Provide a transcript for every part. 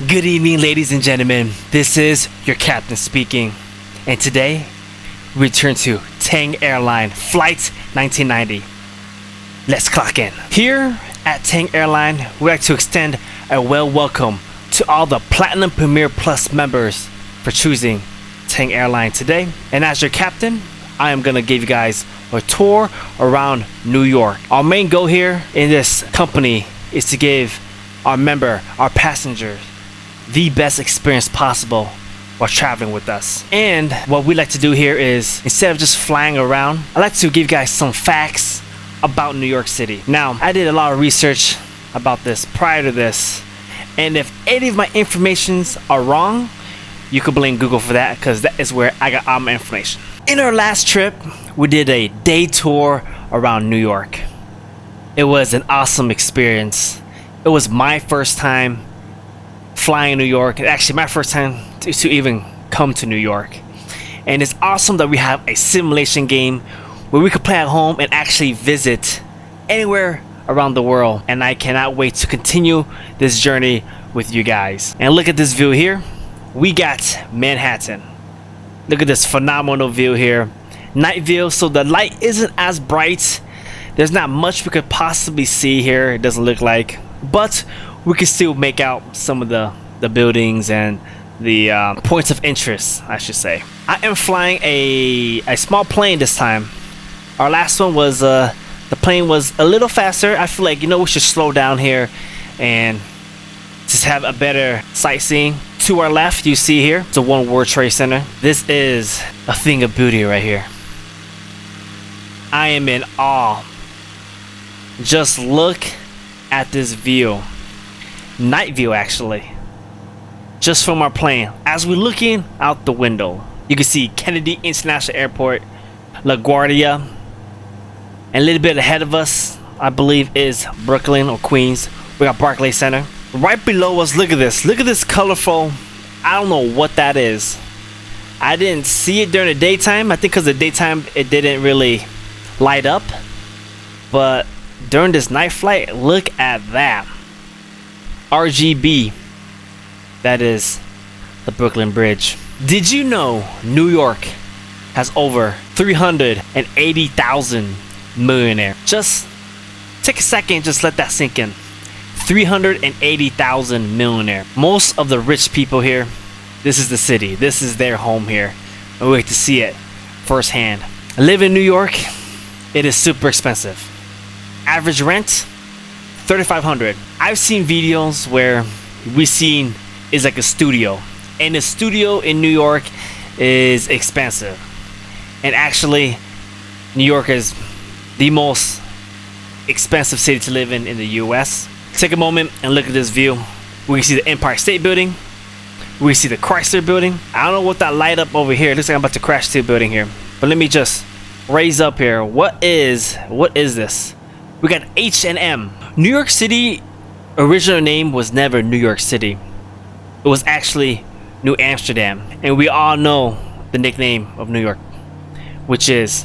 Good evening, ladies and gentlemen. This is your captain speaking, and today we return to Tang Airline Flight 1990. Let's clock in. Here at Tang Airline, we like to extend a welcome to all the Platinum Premier Plus members for choosing Tang Airline today. And as your captain, I am gonna give you guys a tour around New York. Our main goal here in this company is to give our passengers, the best experience possible while traveling with us. And what we like to do here is, instead of just flying around, I like to give you guys some facts about New York City. Now, I did a lot of research about this prior to this, and if any of my informations are wrong, you could blame Google for that, because that is where I got all my information. In our last trip, we did a day tour around New York. It was an awesome experience. It was my first time flying in New York. Actually, my first time to even come to New York. And it's awesome that we have a simulation game where we could play at home and actually visit anywhere around the world. And I cannot wait to continue this journey with you guys. And look at this view here. We got Manhattan. Look at this phenomenal view here. Night view, so the light isn't as bright. There's not much we could possibly see here, it doesn't look like. But we can still make out some of the buildings and the points of interest, I should say. I am flying a small plane this time. Our last one was, the plane was a little faster. I feel like, we should slow down here and just have a better sightseeing. To our left, you see here, it's a One World Trade Center. This is a thing of beauty right here. I am in awe. Just look at this view. Night view, actually. Just from our plane. As we're looking out the window, you can see Kennedy International Airport, LaGuardia, and a little bit ahead of us, I believe, is Brooklyn or Queens. We got Barclays Center. Right below us, look at this. Look at this colorful, I don't know what that is. I didn't see it during the daytime. I think because the daytime it didn't really light up. But during this night flight, look at that. RGB. That is the Brooklyn Bridge. Did you know New York has over 380,000 millionaires? Just take a second, just let that sink in. 380,000 millionaire. Most of the rich people here, this is the city. This is their home here. And we get to see it firsthand. I live in New York. It is super expensive. Average rent, $3,500. I've seen videos where we've seen is like a studio. And a studio in New York is expensive. And actually, New York is the most expensive city to live in the US. Take a moment and look at this view. We can see the Empire State Building. We can see the Chrysler Building. I don't know what that light up over here. It looks like I'm about to crash to a building here. But let me just raise up here. What is this? We got H&M. New York City original name was never New York City. It was actually New Amsterdam. And we all know the nickname of New York, which is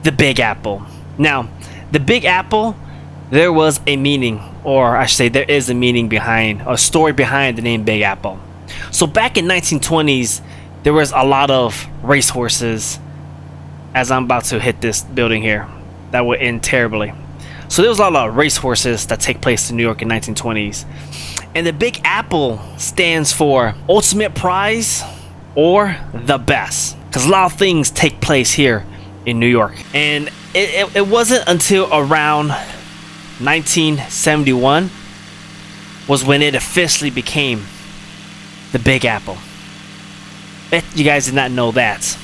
the Big Apple. Now, the Big Apple, there was a meaning, or I should say there is a meaning behind, a story behind the name Big Apple. So back in 1920s, there was a lot of racehorses, as I'm about to hit this building here, that would end terribly. So there was a lot of racehorses that take place in New York in 1920s. And the Big Apple stands for ultimate prize or the best, because a lot of things take place here in New York. And it wasn't until around 1971 was when it officially became the Big Apple. Bet you guys did not know that.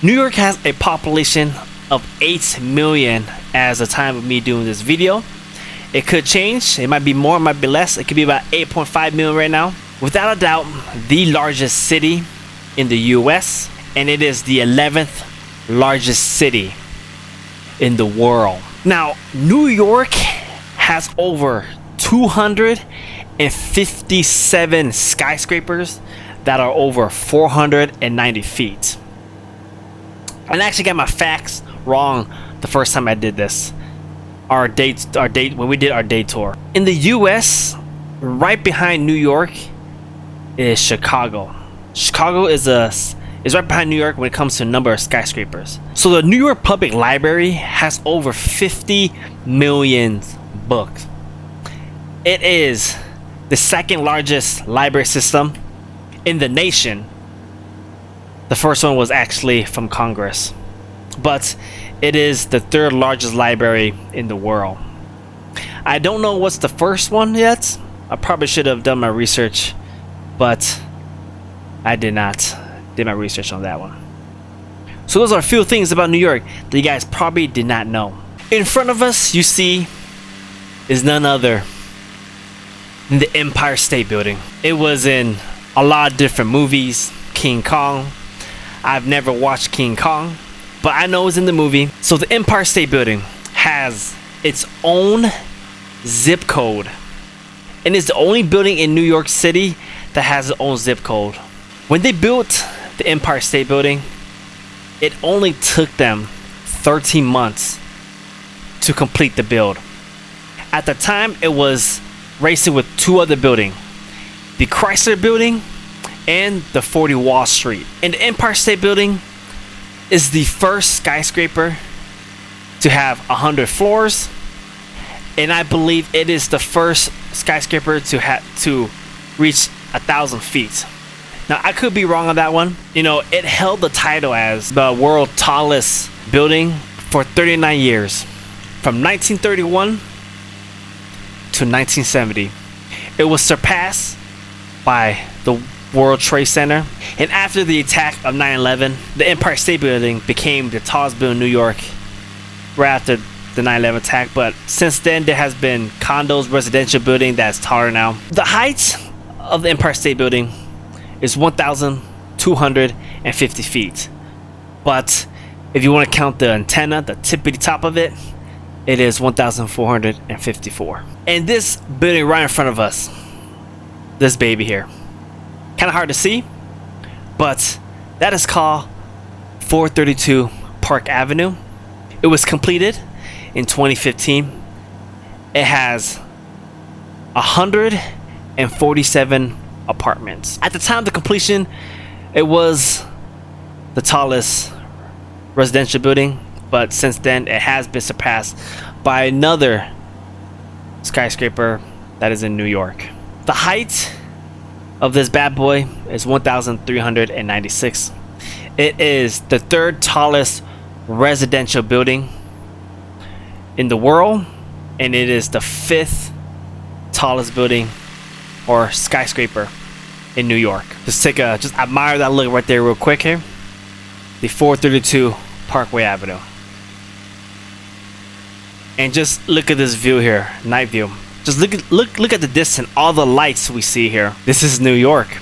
New York has a population of 8 million as the time of me doing this video. It could change. It might be more, it might be less. It could be about 8.5 million right now. Without a doubt, the largest city in the US, and it is the 11th largest city in the world. Now, New York has over 257 skyscrapers that are over 490 feet. I actually got my facts wrong the first time I did this. When we did our day tour. In the US, right behind New York is Chicago. Chicago is right behind New York when it comes to number of skyscrapers. So the New York Public Library has over 50 million books. It is the second largest library system in the nation. The first one was actually from Congress, but it is the third largest library in the world. I don't know what's the first one yet. I probably should have done my research, but I did not do my research on that one. So those are a few things about New York that you guys probably did not know. In front of us, you see, is none other than the Empire State Building. It was in a lot of different movies. King Kong. I've never watched King Kong, but I know it's in the movie. So the Empire State Building has its own zip code, and it's the only building in New York City that has its own zip code. When they built the Empire State Building, it only took them 13 months to complete the build. At the time, it was racing with two other buildings, the Chrysler Building and the 40 Wall Street. And the Empire State Building is the first skyscraper to have 100 floors, and I believe it is the first skyscraper to reach 1,000 feet. Now, I could be wrong on that one. You know, it held the title as the world's tallest building for 39 years, from 1931 to 1970. It was surpassed by the World Trade Center, and after the attack of 9/11, the Empire State Building became the tallest building in New York right after the 9/11 attack. But since then, there has been condos, residential building that's taller now. The height of the Empire State Building is 1,250 feet, but if you want to count the antenna, the tippity top of it, it is 1,454. And this building right in front of us, this baby here, kind of hard to see, but that is called 432 Park Avenue. It was completed in 2015. It has 147 apartments. At the time of the completion, it was the tallest residential building, but since then it has been surpassed by another skyscraper that is in New York. The height of this bad boy is 1,396. It is the third tallest residential building in the world, and it is the fifth tallest building or skyscraper in New York. Just admire that look right there real quick here. The 432 Parkway Avenue. And just look at this view here, night view. Just look at the distance, all the lights we see here. This is New York.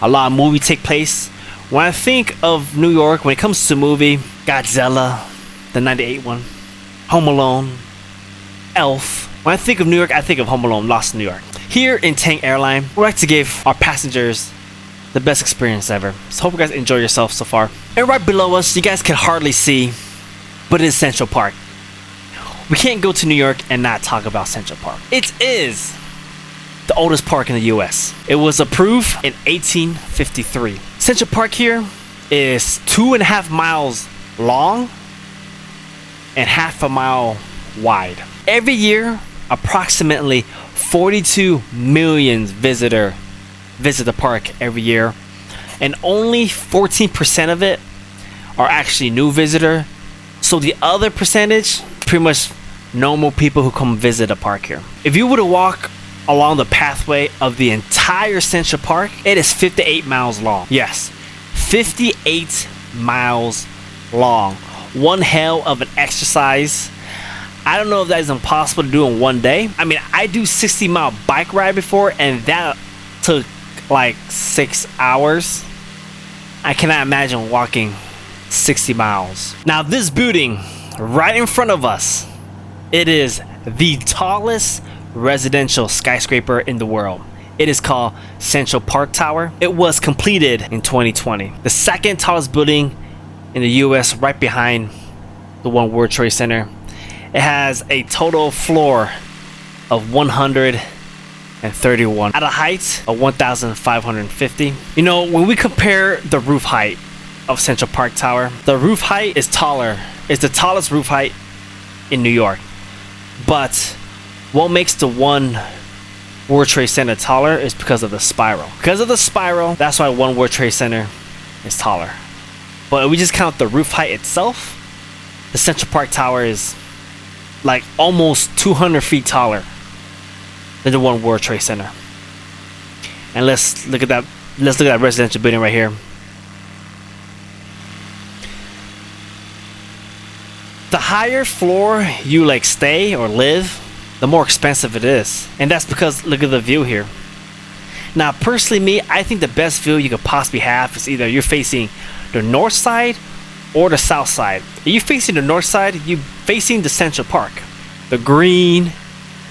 A lot of movies take place. When I think of New York, when it comes to movie, Godzilla, the 98 one, Home Alone, Elf. When I think of New York, I think of Home Alone, Lost in New York. Here in Tang Airline, we like to give our passengers the best experience ever. So hope you guys enjoy yourself so far. And right below us, you guys can hardly see, but it is Central Park. We can't go to New York and not talk about Central Park. It is the oldest park in the US. It was approved in 1853. Central Park here is 2.5 miles long and half a mile wide. Every year, approximately 42 million visitors visit the park every year, and only 14% of it are actually new visitor. So the other percentage, pretty much normal people who come visit the park here. If you were to walk along the pathway of the entire Central Park, it is 58 miles long. Yes, 58 miles long. One hell of an exercise. I don't know if that is impossible to do in one day. I mean, I do 60-mile bike ride before, and that took like 6 hours. I cannot imagine walking 60 miles. Now, this building right in front of us, it is the tallest residential skyscraper in the world. It is called Central Park Tower. It was completed in 2020. The second tallest building in the US, right behind the One World Trade Center. It has a total floor of 100 at a height of 1,550. You know, when we compare the roof height of Central Park Tower, the roof height is taller. It's the tallest roof height in New York. But what makes the One World Trade Center taller is because of the spiral. Because of the spiral, that's why One World Trade Center is taller. But if we just count the roof height itself, the Central Park Tower is like almost 200 feet taller than the One World Trade Center. And let's look at that. Let's look at that residential building right here. The higher floor you like stay or live, the more expensive it is. And that's because look at the view here. Now personally me, I think the best view you could possibly have is either you're facing the north side or the south side. If you're facing the north side, you're facing the Central Park. The green,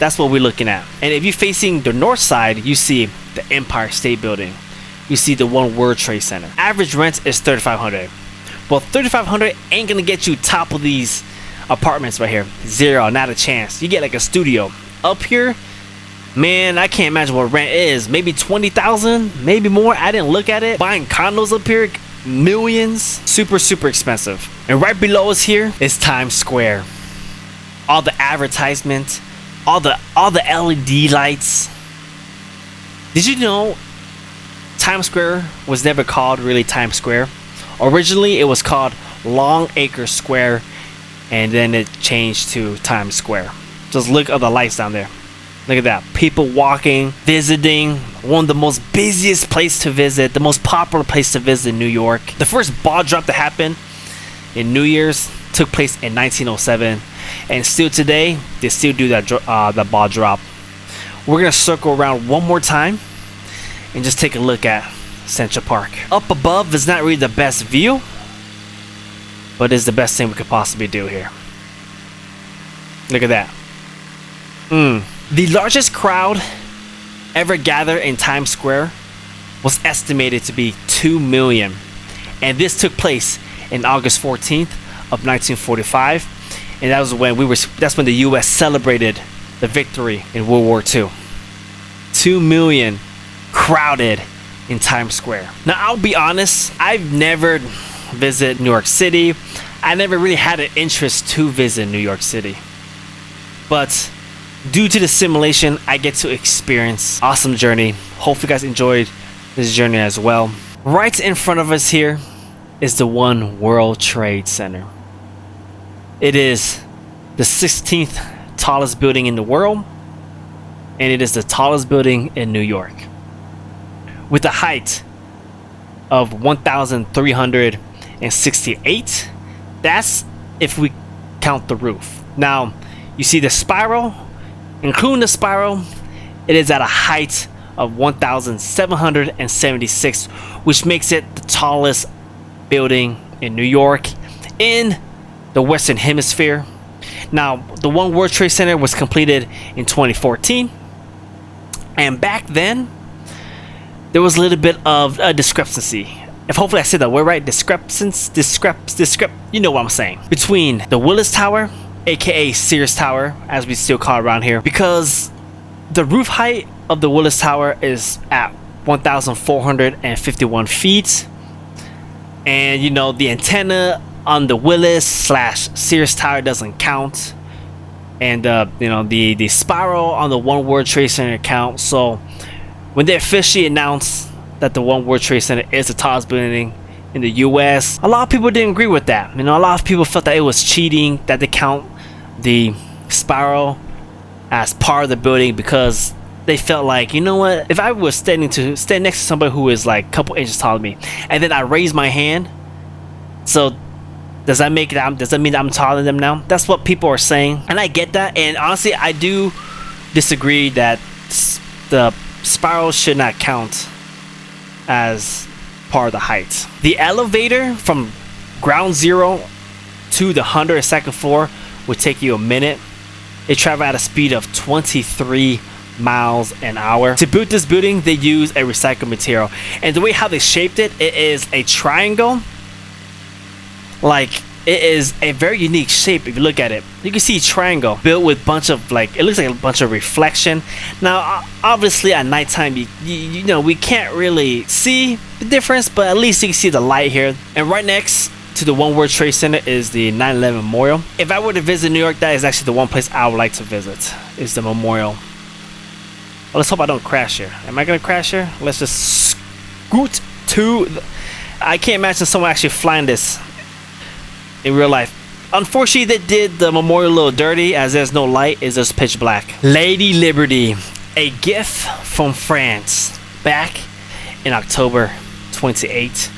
that's what we're looking at. And if you're facing the north side, you see the Empire State Building. You see the One World Trade Center. Average rent is $3,500. Well, $3,500 ain't gonna get you top of these apartments right here. Zero, not a chance. You get like a studio. Up here, man, I can't imagine what rent is. Maybe 20,000, maybe more. I didn't look at it. Buying condos up here, millions. Super expensive. And right below us here is Times Square. All the advertisements, all the LED lights. Did you know Times Square was never called really Times Square? Originally it was called Long Acre Square, and then it changed to Times Square. Just look at the lights down there. Look at that. People walking, visiting. One of the most busiest place to visit, the most popular place to visit in New York. The first ball drop that happened in New Year's took place in 1907, and still today they still do that ball drop. We're gonna circle around one more time and just take a look at Central Park. Up above is not really the best view, but it's the best thing we could possibly do here. Look at that. The largest crowd ever gathered in Times Square was estimated to be 2 million, and this took place in August 14th of 1945, and that was when that's when the US celebrated the victory in World War II. 2 million crowded in Times Square. Now I'll be honest, I've never visited New York City. I never really had an interest to visit New York City, but due to the simulation, I get to experience awesome journey. Hope you guys enjoyed this journey as well. Right in front of us here is the One World Trade Center. It is the 16th tallest building in the world, and it is the tallest building in New York, with a height of 1,368. That's if we count the roof. Now, you see the spiral, including the spiral, it is at a height of 1,776, which makes it the tallest building in New York in the Western Hemisphere. Now, the One World Trade Center was completed in 2014, and back then there was a little bit of a discrepancy. If hopefully I said that word right, you know what I'm saying, between the Willis Tower, aka Sears Tower, as we still call it around here, because the roof height of the Willis Tower is at 1,451 feet, and you know the antenna on the Willis / Sears Tower doesn't count, and you know the spiral on the One World Trade Center count. So when they officially announced that the One World Trade Center is the tallest building in the US, a lot of people didn't agree with that. You know, a lot of people felt that it was cheating that they count the spiral as part of the building, because they felt like, you know what, if I was stand next to somebody who is like a couple inches taller than me, and then I raise my hand, so does that mean I'm taller than them now? That's what people are saying, and I get that. And honestly, I do disagree that the spiral should not count as part of the height. The elevator from ground zero to the 102nd floor would take you a minute. It traveled at a speed of 23 miles an hour. To build this building, they used a recycled material, and the way how they shaped it, it is a triangle. Like it is a very unique shape. If you look at it, you can see a triangle built with bunch of like, it looks like a bunch of reflection. Now obviously at nighttime you know we can't really see the difference, but at least you can see the light here. And right next to the One World Trade Center is the 9/11 Memorial. If I were to visit New York, that is actually the one place I would like to visit, is the memorial. Well, let's hope I don't crash here. Am I gonna crash here? Let's just scoot to the, I can't imagine someone actually flying this in real life. Unfortunately, they did the memorial a little dirty, as there's no light, it's just pitch black. Lady Liberty, a gift from France back in October 28,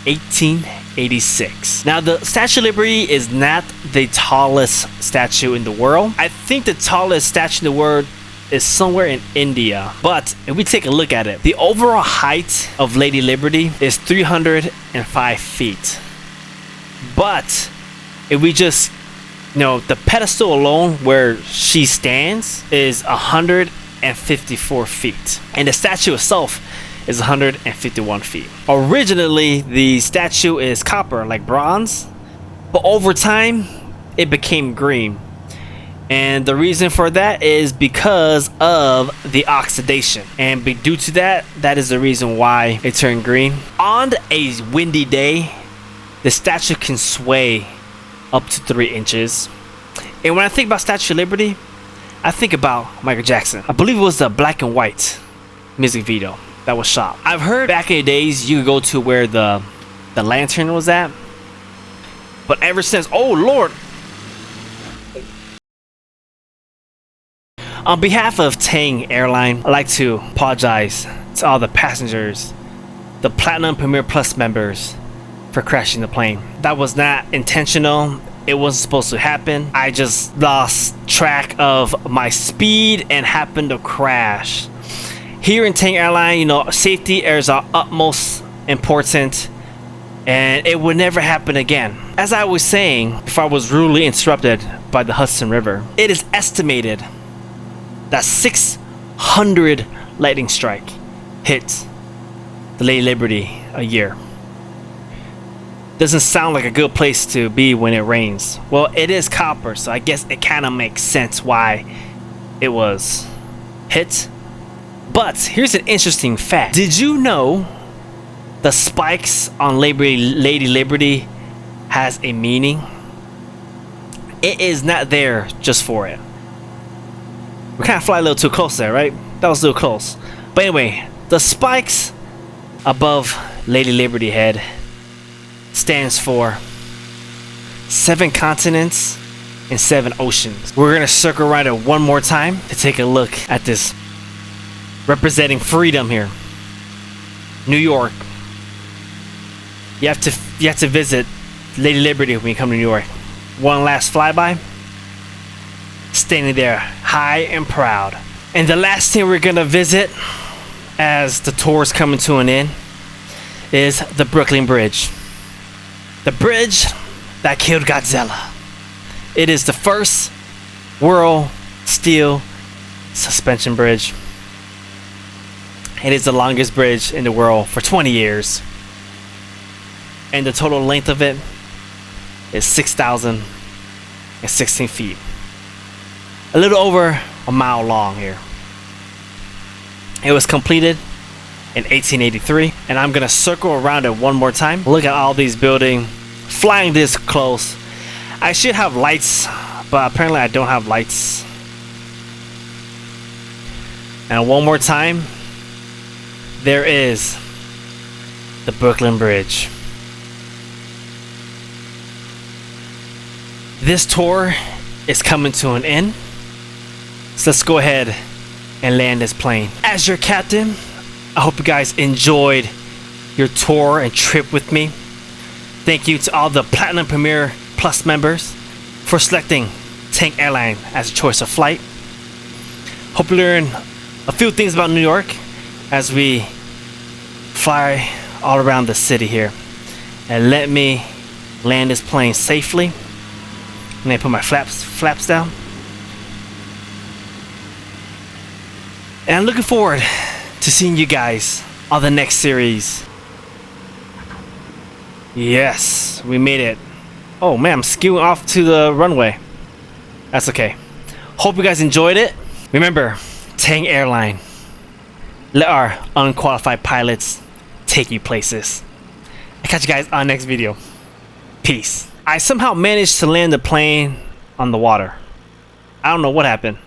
1886. Now the Statue of Liberty is not the tallest statue in the world. I think the tallest statue in the world is somewhere in India. But if we take a look at it, the overall height of Lady Liberty is 305 feet. But if we just, you know, the pedestal alone where she stands is 154 feet. And the statue itself is 151 feet. Originally, the statue is copper, like bronze, but over time, it became green. And the reason for that is because of the oxidation. And due to that, that is the reason why it turned green. On a windy day, the statue can sway up to 3 inches. And when I think about Statue of Liberty, I think about Michael Jackson. I believe it was the black and white music video that was shot. I've heard back in the days you could go to where the lantern was at, but ever since, oh Lord. On behalf of Tang Airline, I'd like to apologize to all the passengers, the Platinum Premier Plus members, for crashing the plane. That was not intentional. It wasn't supposed to happen. I just lost track of my speed and happened to crash. Here in Tang Airline, you know, safety is our utmost important, and it would never happen again. As I was saying before I was rudely interrupted by the Hudson River, it is estimated that 600 lightning strike hit the Lady Liberty a year. Doesn't sound like a good place to be when it rains. Well, it is copper, so I guess it kind of makes sense why it was hit. But here's an interesting fact. Did you know the spikes on Lady Liberty has a meaning? It is not there just for it. We kind of fly a little too close there, right? That was a little close. But anyway, the spikes above Lady Liberty head stands for 7 continents and 7 oceans. We're gonna circle around it one more time to take a look at this representing freedom here. New York. You have to visit Lady Liberty when you come to New York. One last flyby. Standing there high and proud. And the last thing we're gonna visit as the tour is coming to an end is the Brooklyn Bridge. The bridge that killed Godzilla. It is the first world steel suspension bridge. It is the longest bridge in the world for 20 years. And the total length of it is 6,016 feet. A little over a mile long here. It was completed in 1883, and I'm gonna circle around it one more time. Look at all these buildings flying this close. I should have lights, but apparently I don't have lights. And one more time, there is the Brooklyn Bridge. This tour is coming to an end, so let's go ahead and land this plane. As your captain, I hope you guys enjoyed your tour and trip with me. Thank you to all the Platinum Premier Plus members for selecting Tang Airline as a choice of flight. Hope you learn a few things about New York as we fly all around the city here. And let me land this plane safely. And I put my flaps down. And I'm looking forward to seeing you guys on the next series. Yes, we made it. Oh man, I'm skewing off to the runway. That's okay. Hope you guys enjoyed it. Remember, Tang Airline. Let our unqualified pilots take you places. I'll catch you guys on the next video. Peace. I somehow managed to land the plane on the water. I don't know what happened.